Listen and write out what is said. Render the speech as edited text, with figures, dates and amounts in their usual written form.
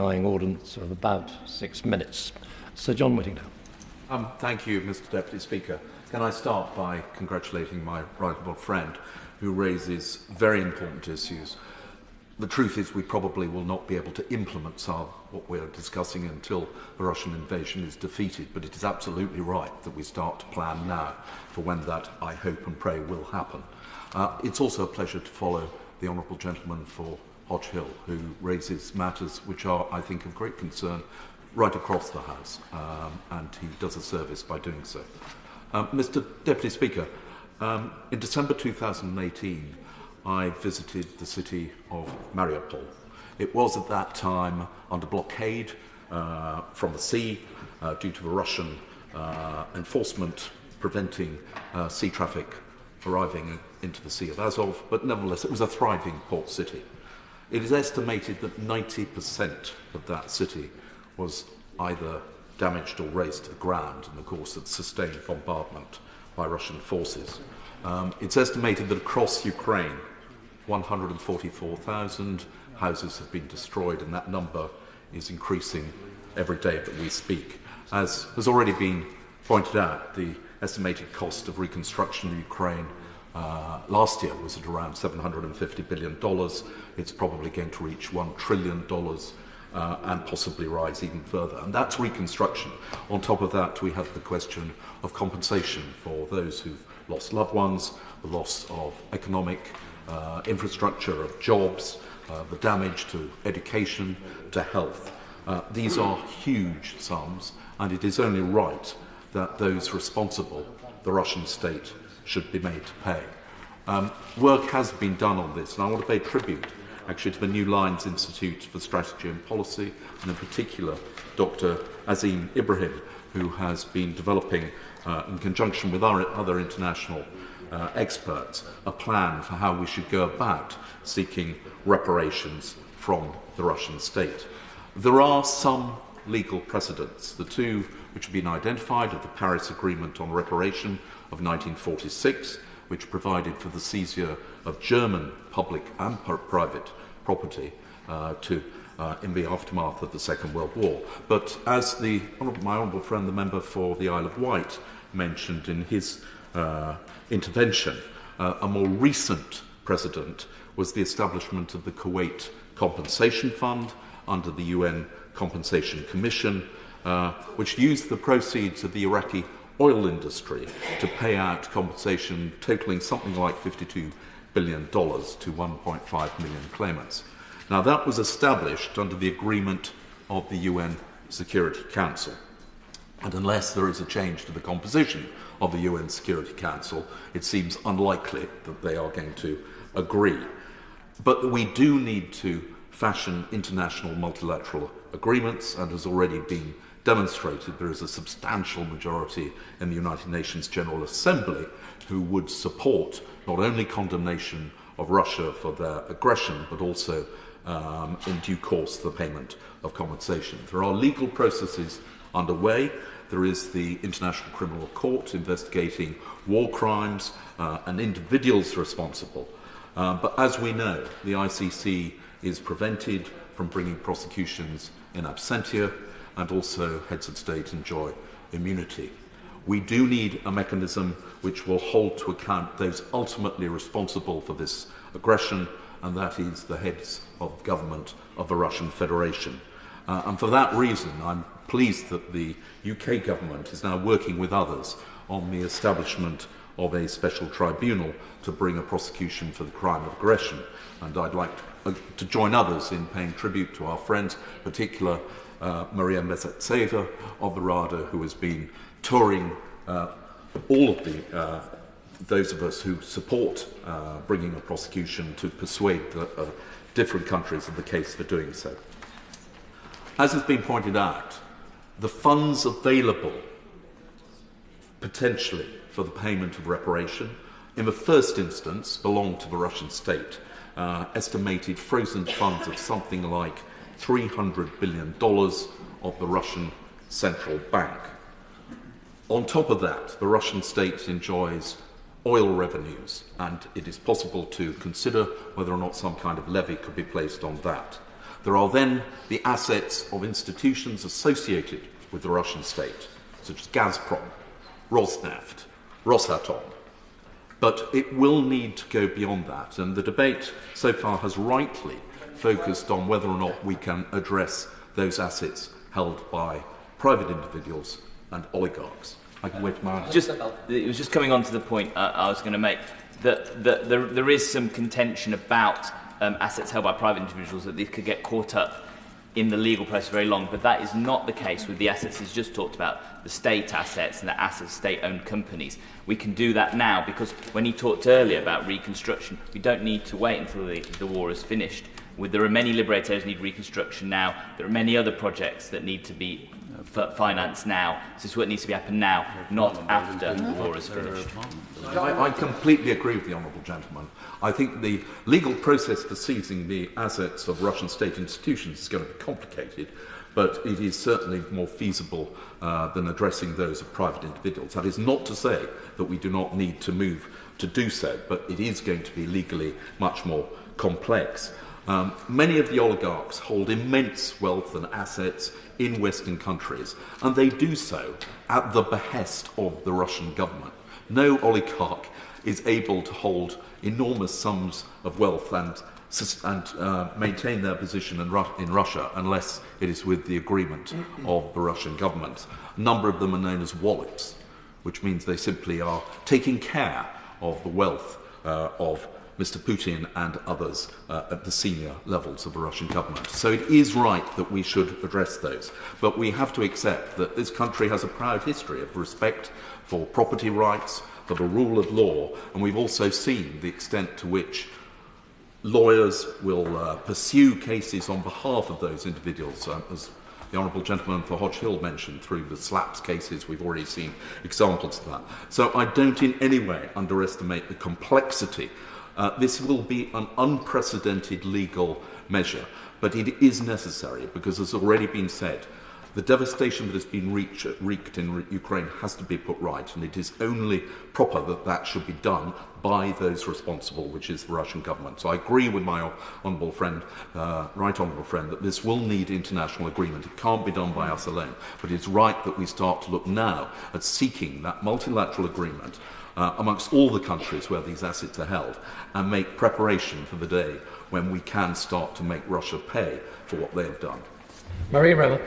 ordinance of about 6 minutes. Sir John Whittingdale. Thank you, Mr. Deputy Speaker. Can I start by congratulating my right honourable friend who raises very important issues. The truth is we probably will not be able to implement what we're discussing until the Russian invasion is defeated, but it is absolutely right that we start to plan now for when that, I hope and pray, will happen. It's also a pleasure to follow the honourable gentleman for Hodge Hill, who raises matters which are, I think, of great concern right across the House, and he does a service by doing so. Mr. Deputy Speaker, in December 2018, I visited the city of Mariupol. It was at that time under blockade from the sea due to the Russian enforcement preventing sea traffic arriving into the Sea of Azov, but nevertheless it was a thriving port city. It is estimated that 90% of that city was either damaged or razed to the ground in the course of sustained bombardment by Russian forces. It's estimated that across Ukraine, 144,000 houses have been destroyed, and that number is increasing every day that we speak. As has already been pointed out, the estimated cost of reconstruction in Ukraine last year was at around $750 billion. It's probably going to reach $1 trillion and possibly rise even further. And that's reconstruction. On top of that, we have the question of compensation for those who've lost loved ones, the loss of economic infrastructure, of jobs, the damage to education, to health. These are huge sums, and it is only right that those responsible, the Russian state, should be made to pay. Work has been done on this, and I want to pay tribute actually to the New Lines Institute for Strategy and Policy, and in particular Dr. Azim Ibrahim, who has been developing, in conjunction with our other international experts, a plan for how we should go about seeking reparations from the Russian state. There are some legal precedents. The two which have been identified are the Paris Agreement on Reparation of 1946, which provided for the seizure of German public and private property in the aftermath of the Second World War. But as my honourable friend, the member for the Isle of Wight, mentioned in his intervention, a more recent precedent was the establishment of the Kuwait Compensation Fund under the UN Compensation Commission, which used the proceeds of the Iraqi oil industry to pay out compensation totaling something like $52 billion to 1.5 million claimants. Now, that was established under the agreement of the UN Security Council. And unless there is a change to the composition of the UN Security Council, it seems unlikely that they are going to agree. But we do need to fashion international multilateral agreements, and has already been demonstrated there is a substantial majority in the United Nations General Assembly who would support not only condemnation of Russia for their aggression, but also in due course the payment of compensation. There are legal processes underway. There is the International Criminal Court investigating war crimes and individuals responsible. But as we know, the ICC is prevented from bringing prosecutions in absentia, and also heads of state enjoy immunity. We do need a mechanism which will hold to account those ultimately responsible for this aggression, and that is the heads of government of the Russian Federation. And for that reason, I'm pleased that the UK government is now working with others on the establishment of a special tribunal to bring a prosecution for the crime of aggression. And I'd like to join others in paying tribute to our friends, particular Maria Mezetseva of the RADA, who has been touring all of those of us who support bringing a prosecution to persuade different countries of the case for doing so. As has been pointed out, the funds available potentially for the payment of reparation in the first instance belong to the Russian state, estimated frozen funds of something like $300 billion of the Russian central bank. On top of that, the Russian state enjoys oil revenues, and it is possible to consider whether or not some kind of levy could be placed on that. There are then the assets of institutions associated with the Russian state, such as Gazprom, Rosneft, Rosatom. But it will need to go beyond that, and the debate so far has rightly focused on whether or not we can address those assets held by private individuals and oligarchs. I can wait my answer. It was just coming on to the point I was going to make, that there is some contention about assets held by private individuals, that these could get caught up in the legal process very long, but that is not the case with the assets he's just talked about, the state assets and the assets of state-owned companies. We can do that now, because when he talked earlier about reconstruction, we don't need to wait until the war is finished. There are many liberators who need reconstruction now. There are many other projects that need to be financed now. So this is what needs to be happening now, not after the war is finished. I completely agree with the honourable gentleman. I think the legal process for seizing the assets of Russian state institutions is going to be complicated, but it is certainly more feasible than addressing those of private individuals. That is not to say that we do not need to move to do so, but it is going to be legally much more complex. Many of the oligarchs hold immense wealth and assets in Western countries, and they do so at the behest of the Russian government. No oligarch is able to hold enormous sums of wealth and maintain their position in Russia unless it is with the agreement of the Russian government. A number of them are known as wallets, which means they simply are taking care of the wealth of Mr. Putin and others at the senior levels of the Russian government. So it is right that we should address those. But we have to accept that this country has a proud history of respect for property rights, for the rule of law, and we've also seen the extent to which lawyers will pursue cases on behalf of those individuals, as the honourable gentleman for Hodge Hill mentioned, through the slaps cases. We've already seen examples of that. So I don't in any way underestimate the complexity. This will be an unprecedented legal measure, but it is necessary because, as already been said, the devastation that has been wreaked in Ukraine has to be put right, and it is only proper that that should be done by those responsible, which is the Russian government. So I agree with my honourable friend, right honourable friend, that this will need international agreement. It can't be done by us alone, but it's right that we start to look now at seeking that multilateral agreement amongst all the countries where these assets are held, and make preparation for the day when we can start to make Russia pay for what they have done. Marie Rella.